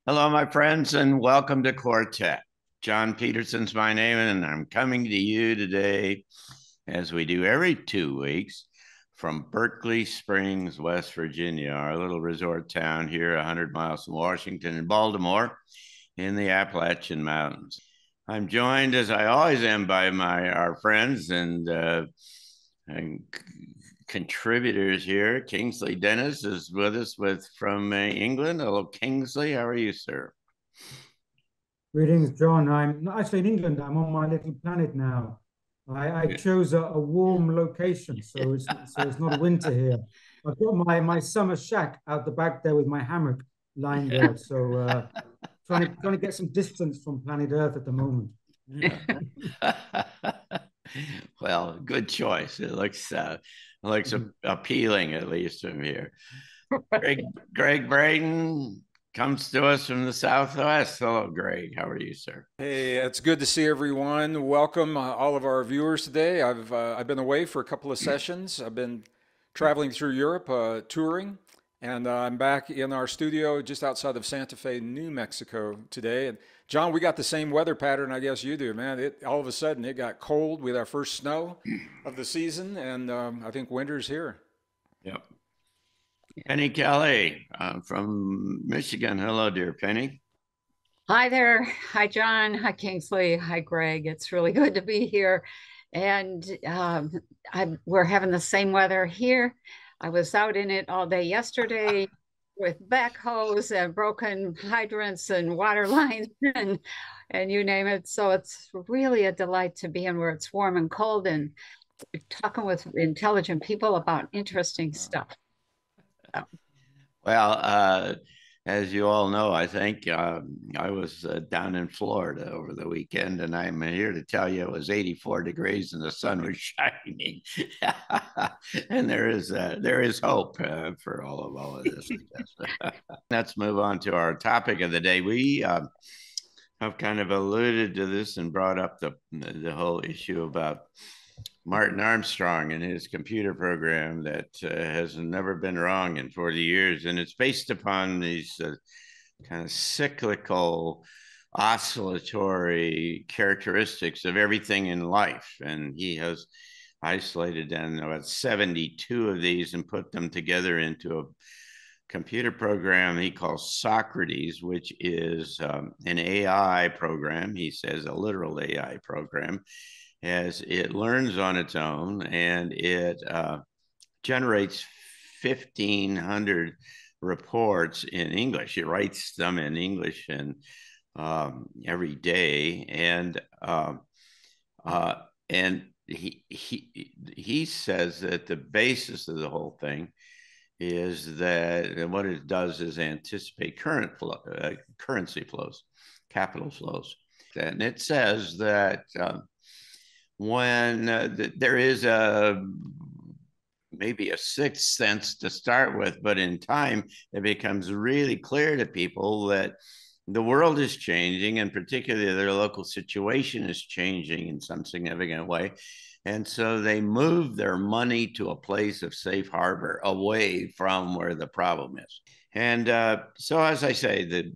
Hello, my friends, and welcome to Quartet. John Petersen's my name, and I'm coming to you today, as we do every 2 weeks, from Berkeley Springs, West Virginia, our little resort town here, 100 miles from Washington and Baltimore in the Appalachian Mountains. I'm joined, as I always am, by our friends and contributors here. Kingsley Dennis is with us from England. Hello, Kingsley. How are you, sir? Greetings, John. I'm not actually in England. I'm on my little planet now. I chose a warm location, so it's not winter here. I've got my summer shack out the back there with my hammock lying there. So trying to get some distance from planet Earth at the moment. Yeah. Well, good choice. It looks appealing, at least from here. Greg, Gregg Braden comes to us from the Southwest. Hello, Greg. How are you, sir? Hey, it's good to see everyone. Welcome, all of our viewers today. I've been away for a couple of sessions. I've been traveling through Europe, touring, and I'm back in our studio just outside of Santa Fe, New Mexico today. And John, we got the same weather pattern, I guess you do, man. It all of a sudden it got cold with our first snow of the season, and I think winter's here. Yep. Penny Kelly from Michigan. Hello, dear Penny. Hi there. Hi, John. Hi, Kingsley. Hi, Greg. It's really good to be here. And we're having the same weather here. I was out in it all day yesterday with backhoes and broken hydrants and water lines and you name it. So it's really a delight to be in where it's warm and cold and talking with intelligent people about interesting stuff. So, Well, as you all know, I think I was down in Florida over the weekend, and I'm here to tell you it was 84 degrees and the sun was shining. And there is hope for all of this, I guess. Let's move on to our topic of the day. We have kind of alluded to this and brought up the whole issue about Martin Armstrong and his computer program that has never been wrong in 40 years. And it's based upon these kind of cyclical, oscillatory characteristics of everything in life. And he has isolated down about 72 of these and put them together into a computer program he calls Socrates, which is an AI program. He says a literal AI program, as it learns on its own and it generates 1,500 reports in English. It writes them in English and every day, and he says that the basis of the whole thing is that what it does is anticipate currency flows, capital flows, and it says that. When there is maybe a sixth sense to start with, but in time it becomes really clear to people that the world is changing, and particularly their local situation is changing in some significant way. And so they move their money to a place of safe harbor away from where the problem is. And so, as I say, the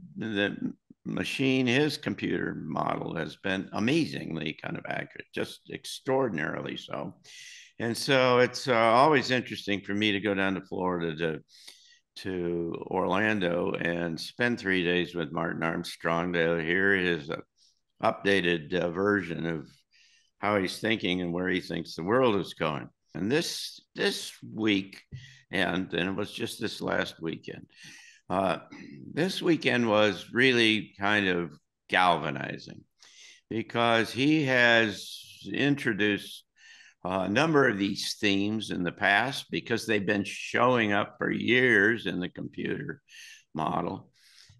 machine, his computer model has been amazingly kind of accurate, just extraordinarily so. And so it's always interesting for me to go down to Florida to Orlando and spend 3 days with Martin Armstrong to hear his updated version of how he's thinking and where he thinks the world is going. And this week, and it was just this last weekend, this weekend was really kind of galvanizing because he has introduced a number of these themes in the past because they've been showing up for years in the computer model.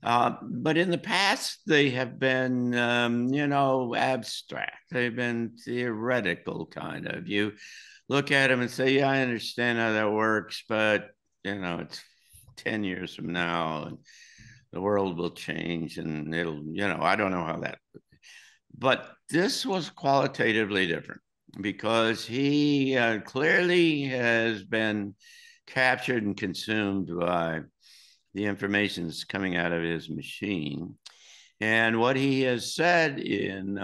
But in the past, they have been, abstract. They've been theoretical, kind of. You look at them and say, yeah, I understand how that works, but, it's 10 years from now and the world will change and I don't know how that. But this was qualitatively different because he clearly has been captured and consumed by the information that's coming out of his machine. And what he has said in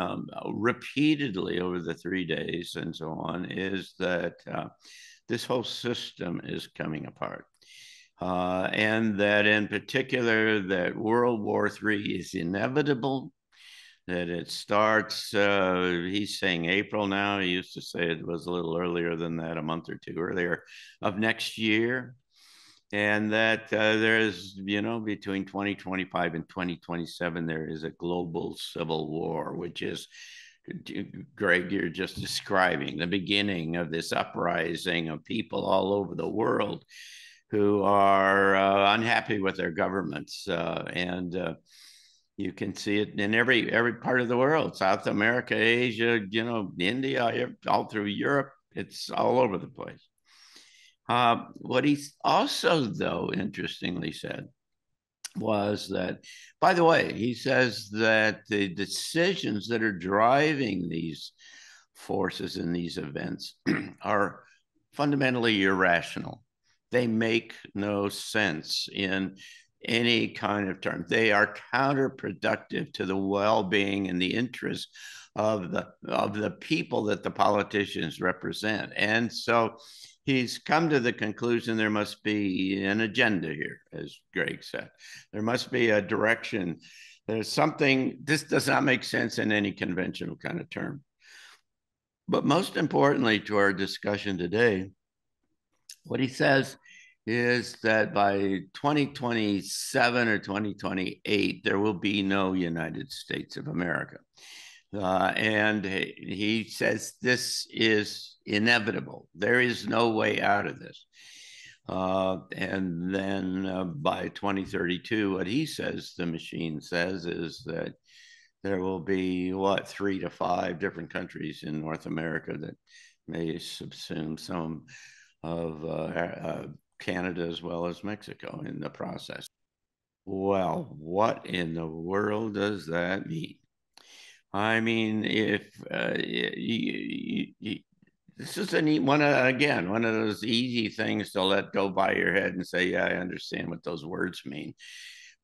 repeatedly over the 3 days and so on is that this whole system is coming apart. And that in particular, that World War III is inevitable, that it starts, he's saying April now. He used to say it was a little earlier than that, a month or two earlier, of next year. And that there's, between 2025 and 2027, there is a global civil war, which is, Greg, you're just describing the beginning of this uprising of people all over the world who are unhappy with their governments. And you can see it in every part of the world, South America, Asia, India, all through Europe. It's all over the place. What he also, though, interestingly said was that, by the way, he says that the decisions that are driving these forces in these events are fundamentally irrational. They make no sense in any kind of term. They are counterproductive to the well-being and the interests of the people that the politicians represent. And so he's come to the conclusion there must be an agenda here, as Greg said. There must be a direction. There's something, this does not make sense in any conventional kind of term. But most importantly to our discussion today, what he says is that by 2027 or 2028, there will be no United States of America. And he says this is inevitable. There is no way out of this. And then by 2032, what he says, the machine says, is that there will be, 3 to 5 different countries in North America that may subsume some of Canada as well as Mexico in the process. Well, what in the world does that mean? I mean, if this is a neat one, again, one of those easy things to let go by your head and say, yeah, I understand what those words mean.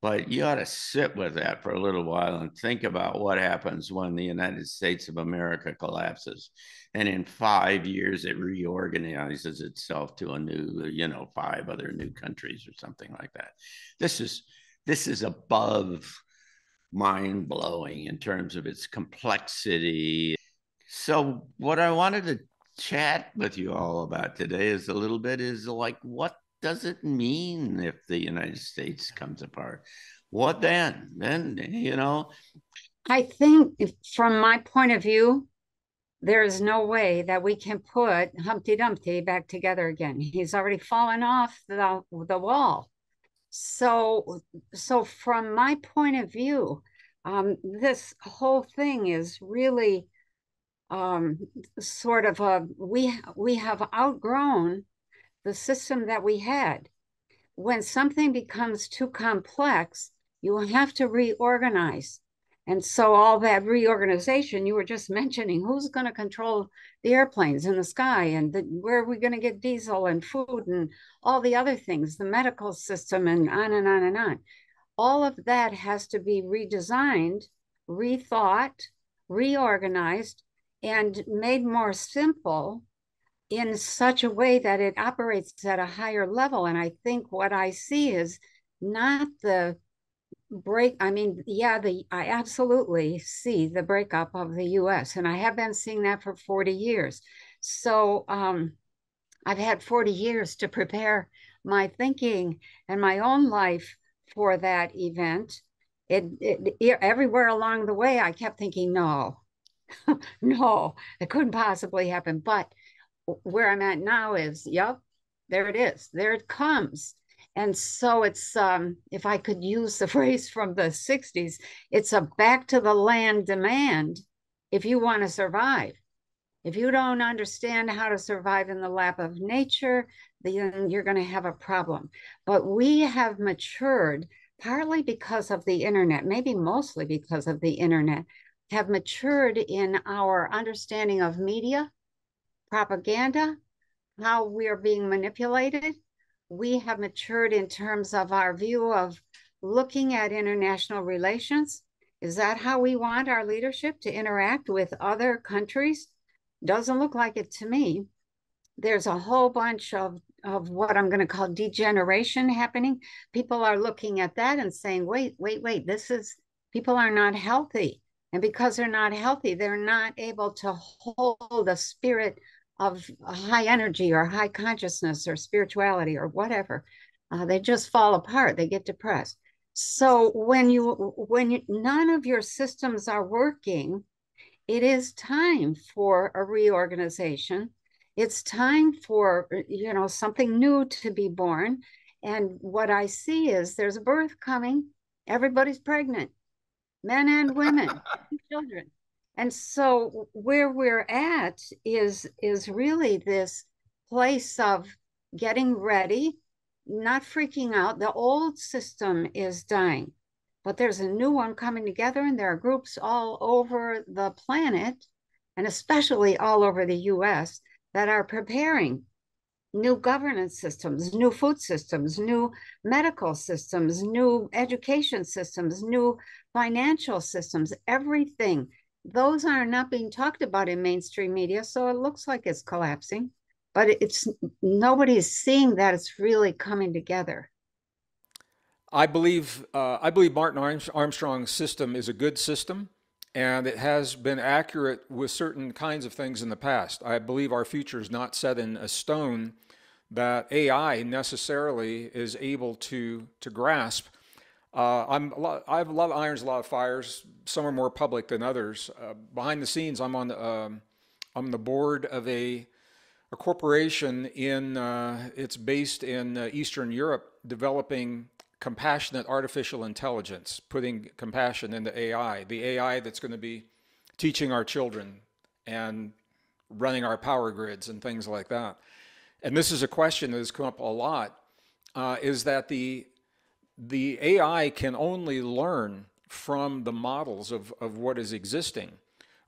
But you ought to sit with that for a little while and think about what happens when the United States of America collapses. And in 5 years, it reorganizes itself to a new, 5 other new countries or something like that. This is above mind-blowing in terms of its complexity. So what I wanted to chat with you all about today is like, what does it mean if the United States comes apart? What then? I think from my point of view, there is no way that we can put Humpty Dumpty back together again. He's already fallen off the wall. So from my point of view, this whole thing is really sort of we have outgrown the system that we had. When something becomes too complex, you have to reorganize. And so all that reorganization you were just mentioning, who's going to control the airplanes in the sky, and where are we going to get diesel and food and all the other things, the medical system, and on and on and on. All of that has to be redesigned, rethought, reorganized, and made more simple in such a way that it operates at a higher level. And I think what I see is not the break. I mean, yeah, I absolutely see the breakup of the US, and I have been seeing that for 40 years. So I've had 40 years to prepare my thinking and my own life for that event. Everywhere along the way, I kept thinking, no, no, it couldn't possibly happen. But where I'm at now is, yep, there it is. There it comes. And so it's, if I could use the phrase from the 60s, it's a back to the land demand if you want to survive. If you don't understand how to survive in the lap of nature, then you're going to have a problem. But we have matured, partly because of the internet, maybe mostly because of the internet, have matured in our understanding of media, propaganda, how we are being manipulated, we have matured in terms of our view of looking at international relations? Is that how we want our leadership to interact with other countries? Doesn't look like it to me. There's a whole bunch of what I'm going to call degeneration happening. People are looking at that and saying, wait, people are not healthy. And because they're not healthy, they're not able to hold a spirit of high energy or high consciousness or spirituality or whatever. They just fall apart. They get depressed. So when none of your systems are working, it is time for a reorganization. It's time for, something new to be born. And what I see is there's a birth coming. Everybody's pregnant, men and women, children. And so where we're at is really this place of getting ready, not freaking out. The old system is dying, but there's a new one coming together, and there are groups all over the planet, and especially all over the US, that are preparing new governance systems, new food systems, new medical systems, new education systems, new financial systems, everything. Those are not being talked about in mainstream media, so it looks like it's collapsing, but nobody's seeing that it's really coming together. I believe Martin Armstrong's system is a good system, and it has been accurate with certain kinds of things in the past. I believe our future is not set in a stone that AI necessarily is able to grasp. I have a lot of irons, a lot of fires. Some are more public than others. Behind the scenes, I'm on the board of a corporation it's based in Eastern Europe, developing compassionate artificial intelligence, putting compassion into AI, the AI that's going to be teaching our children and running our power grids and things like that. And this is a question that has come up a lot, is that the AI can only learn from the models of what is existing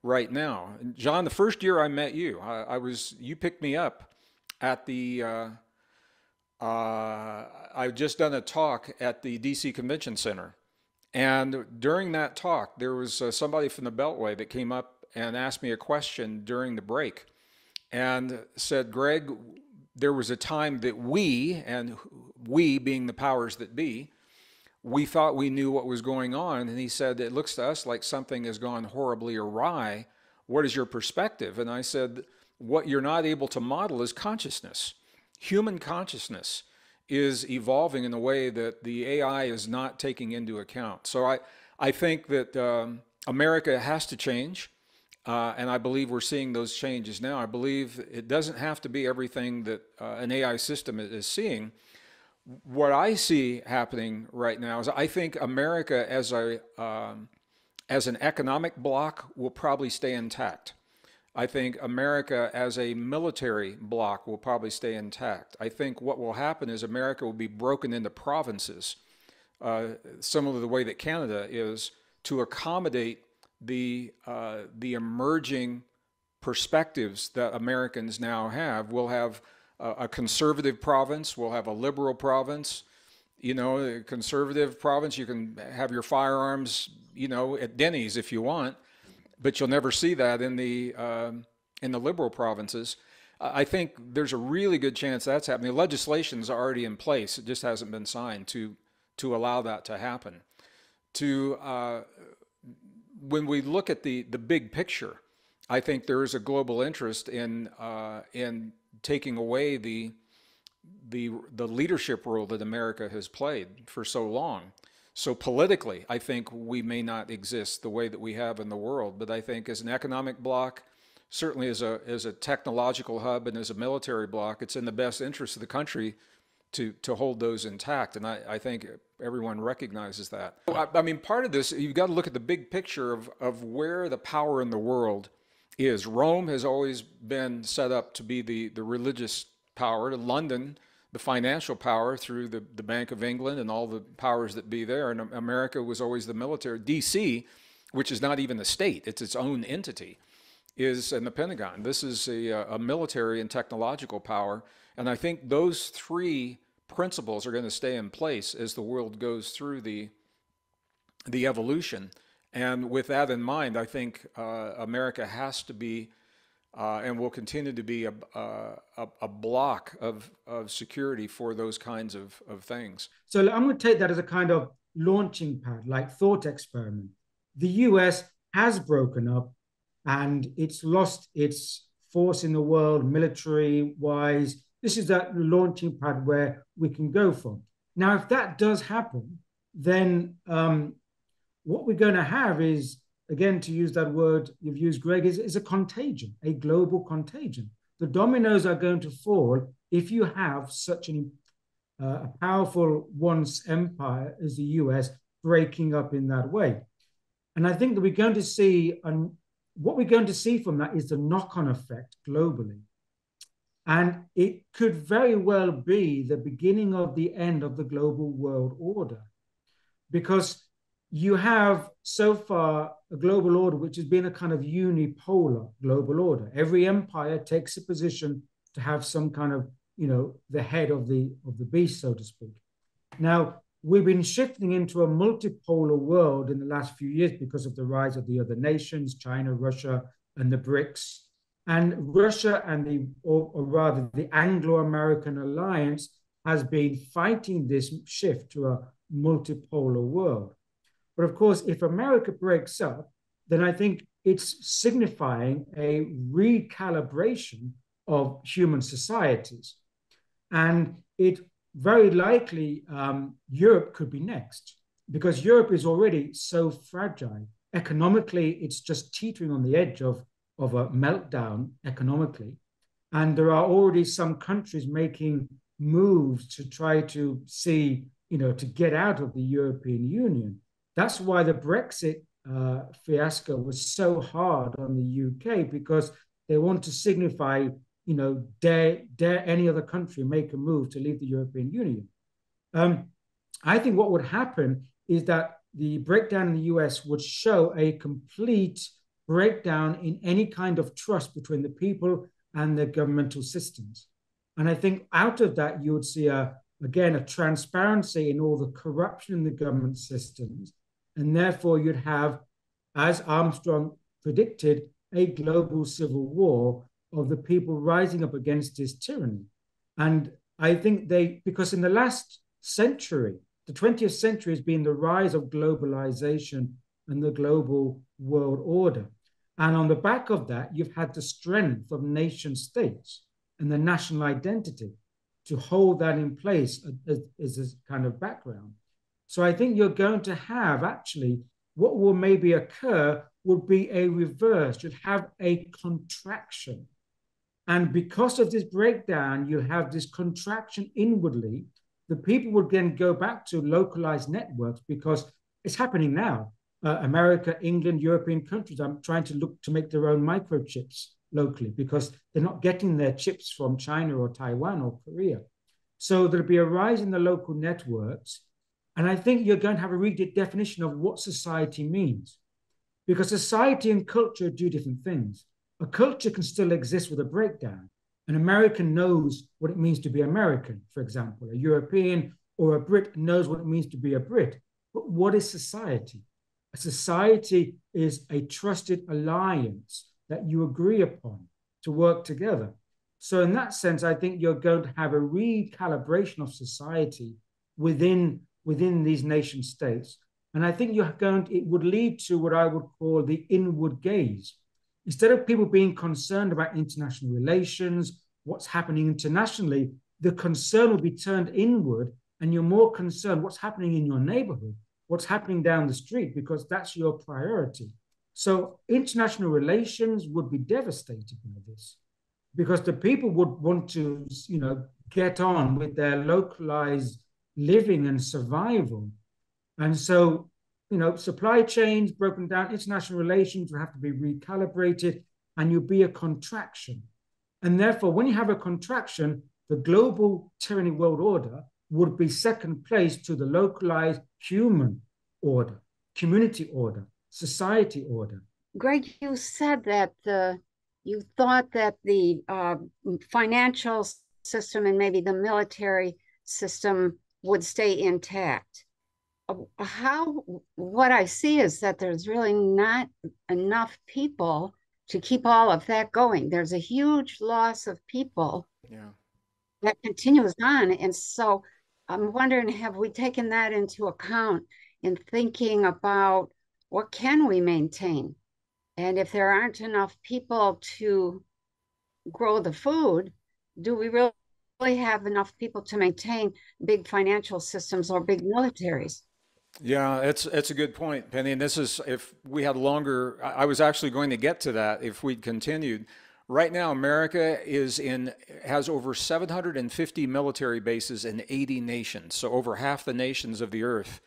right now. And John, the first year I met you, you picked me up at the I've just done a talk at the DC Convention Center. And during that talk, there was somebody from the Beltway that came up and asked me a question during the break and said, Greg, there was a time that we being the powers that be, we thought we knew what was going on. And he said, it looks to us like something has gone horribly awry. What is your perspective? And I said, what you're not able to model is consciousness. Human consciousness is evolving in a way that the AI is not taking into account. So I think that America has to change, and I believe we're seeing those changes now. I believe it doesn't have to be everything that an AI system is seeing. What I see happening right now is I think America as an economic bloc will probably stay intact. I think America as a military bloc will probably stay intact. I think what will happen is America will be broken into provinces, similar to the way that Canada is, to accommodate the emerging perspectives that Americans now have. We'll have a conservative province, we'll have a liberal province. You know, a conservative province, you can have your firearms, at Denny's if you want, but you'll never see that in the liberal provinces. I think there's a really good chance that's happening. The legislation's already in place; it just hasn't been signed to allow that to happen. When we look at the big picture, I think there is a global interest in taking away the leadership role that America has played for so long. So politically, I think we may not exist the way that we have in the world, but I think as an economic bloc, certainly as a technological hub and as a military bloc, it's in the best interest of the country to hold those intact. And I think everyone recognizes that. I mean, part of this, you've got to look at the big picture of where the power in the world is. Rome has always been set up to be the religious power, London, the financial power through the Bank of England and all the powers that be there. And America was always the military. DC, which is not even a state, it's its own entity, is in the Pentagon. This is a military and technological power. And I think those three principles are going to stay in place as the world goes through the evolution. And with that in mind, I think America has to be and will continue to be a block of security for those kinds of things. So I'm going to take that as a kind of launching pad, like thought experiment. The US has broken up and it's lost its force in the world, military-wise. This is that launching pad where we can go from. Now, if that does happen, then what we're going to have is, again, to use that word you've used, Greg, is a contagion, a global contagion. The dominoes are going to fall if you have such a powerful once empire as the US breaking up in that way. And I think that we're going to see, what we're going to see from that is the knock-on effect globally. And it could very well be the beginning of the end of the global world order, because you have so far a global order which has been a kind of unipolar global order. Every empire takes a position to have some kind of, the head of the beast, so to speak. Now, we've been shifting into a multipolar world in the last few years because of the rise of the other nations, China, Russia, and the BRICS. And Russia and or rather the Anglo-American alliance has been fighting this shift to a multipolar world. But of course, if America breaks up, then I think it's signifying a recalibration of human societies. And it very likely, Europe could be next, because Europe is already so fragile. Economically, it's just teetering on the edge of a meltdown economically. And there are already some countries making moves to try to see, to get out of the European Union. That's why the Brexit fiasco was so hard on the UK, because they want to signify, dare any other country make a move to leave the European Union. I think what would happen is that the breakdown in the US would show a complete breakdown in any kind of trust between the people and the governmental systems. And I think out of that, you would see, again, a transparency in all the corruption in the government systems. And therefore, you'd have, as Armstrong predicted, a global civil war of the people rising up against this tyranny. And I think because in the last century, the 20th century has been the rise of globalization and the global world order. And on the back of that, you've had the strength of nation states and the national identity to hold that in place as a kind of background. So I think you're going to have, actually, what will maybe occur would be a reverse. You'd have a contraction. And because of this breakdown, you have this contraction inwardly. The people would then go back to localized networks, because it's happening now. America, England, European countries are trying to look to make their own microchips locally, because they're not getting their chips from China or Taiwan or Korea. So there'll be a rise in the local networks. And I think you're going to have a redefinition of what society means, because society and culture do different things. A culture can still exist with a breakdown. An American knows what it means to be American, for example. A European or a Brit knows what it means to be a Brit. But what is society? A society is a trusted alliance that you agree upon to work together. So in that sense, I think you're going to have a recalibration of society within these nation states. And I think it would lead to what I would call the inward gaze. Instead of people being concerned about international relations, what's happening internationally, the concern will be turned inward, and you're more concerned what's happening in your neighborhood, what's happening down the street, because that's your priority. So international relations would be devastated by this, because the people would want to, get on with their localized living and survival. And so, supply chains broken down, international relations will have to be recalibrated, and you'll be a contraction. And therefore, when you have a contraction, the global tyranny world order would be second place to the localized human order, community order, society order. Greg, you said that you thought that the financial system and maybe the military system would stay intact. What I see is that there's really not enough people to keep all of that going. There's a huge loss of people that continues on. And so I'm wondering, have we taken that into account in thinking about what can we maintain? And if there aren't enough people to grow the food, do we really have enough people to maintain big financial systems or big militaries? Yeah, it's a good point, Penny. And this is, if we had longer, I was actually going to get to that if we'd continued. Right now, America has over 750 military bases in 80 nations. So over half the nations of the earth,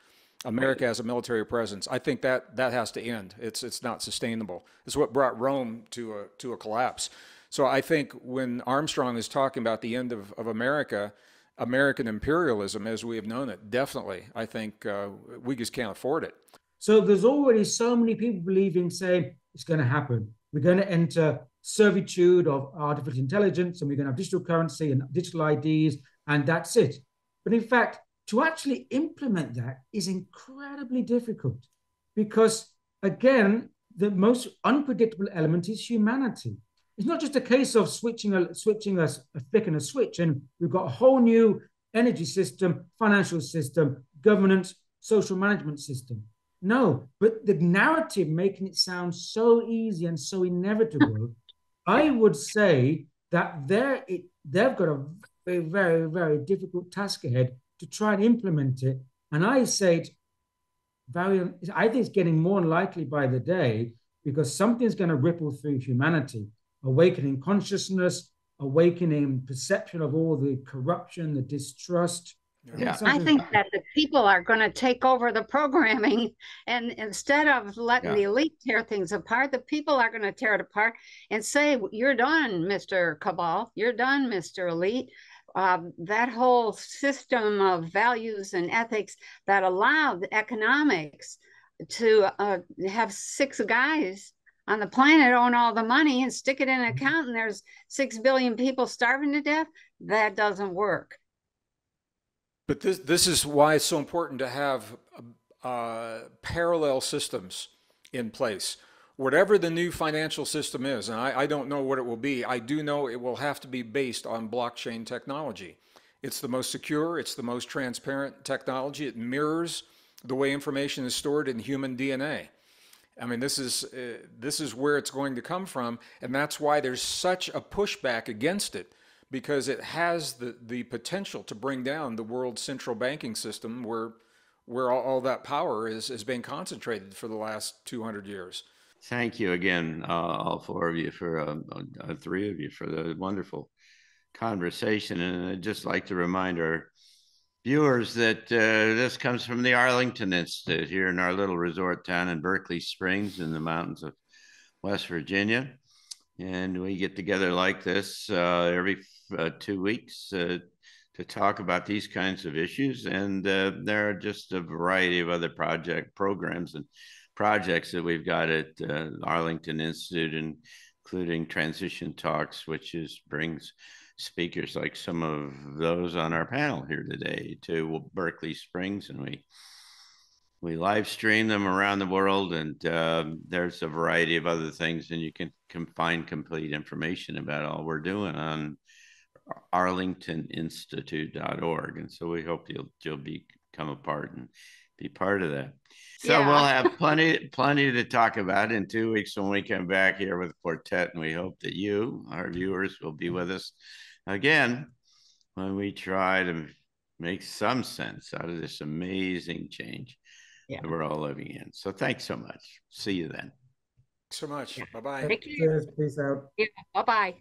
America has a military presence. I think that has to end. It's not sustainable. It's what brought Rome to a collapse. So I think when Armstrong is talking about the end of America, American imperialism as we have known it, definitely, I think we just can't afford it. So there's already so many people believing, saying it's going to happen. We're going to enter servitude of artificial intelligence, and we're going to have digital currency and digital IDs, and that's it. But in fact, to actually implement that is incredibly difficult because, again, the most unpredictable element is humanity. It's not just a case of switching a flick and a switch, and we've got a whole new energy system, financial system, governance, social management system. No, but the narrative making it sound so easy and so inevitable, I would say that they've got a very, very, very difficult task ahead to try and implement it. And I say I think it's getting more unlikely by the day because something's going to ripple through humanity. Awakening consciousness, awakening perception of all the corruption, the distrust. Yeah. I think that the people are going to take over the programming, and instead of letting the elite tear things apart, the people are going to tear it apart and say, you're done, Mr. Cabal, you're done, Mr. Elite. That whole system of values and ethics that allowed economics to have 6 guys on the planet own all the money and stick it in an account and there's 6 billion people starving to death, that doesn't work. But this is why it's so important to have parallel systems in place. Whatever the new financial system is, and I don't know what it will be, I do know it will have to be based on blockchain technology. It's the most secure, it's the most transparent technology. It mirrors the way information is stored in human DNA. I mean, this is where it's going to come from, and that's why there's such a pushback against it, because it has the potential to bring down the world's central banking system where all that power is being concentrated for the last 200 years. Thank you again, all 4 of you, for 3 of you, for the wonderful conversation. And I'd just like to remind our viewers that this comes from the Arlington Institute here in our little resort town in Berkeley Springs in the mountains of West Virginia. And we get together like this every 2 weeks to talk about these kinds of issues. And there are just a variety of other programs and projects that we've got at Arlington Institute, including Transition Talks, which brings speakers like some of those on our panel here today to Berkeley Springs, and we live stream them around the world, and there's a variety of other things, and you can find complete information about all we're doing on arlingtoninstitute.org. And so we hope you'll become a part and be part of that. So we'll have plenty to talk about in 2 weeks when we come back here with Quartet, and we hope that you, our viewers, will be with us again when we try to make some sense out of this amazing change that we're all living in. So thanks so much. See you then. Thanks so much. Bye-bye. Thank you. Peace out. Yeah, bye-bye.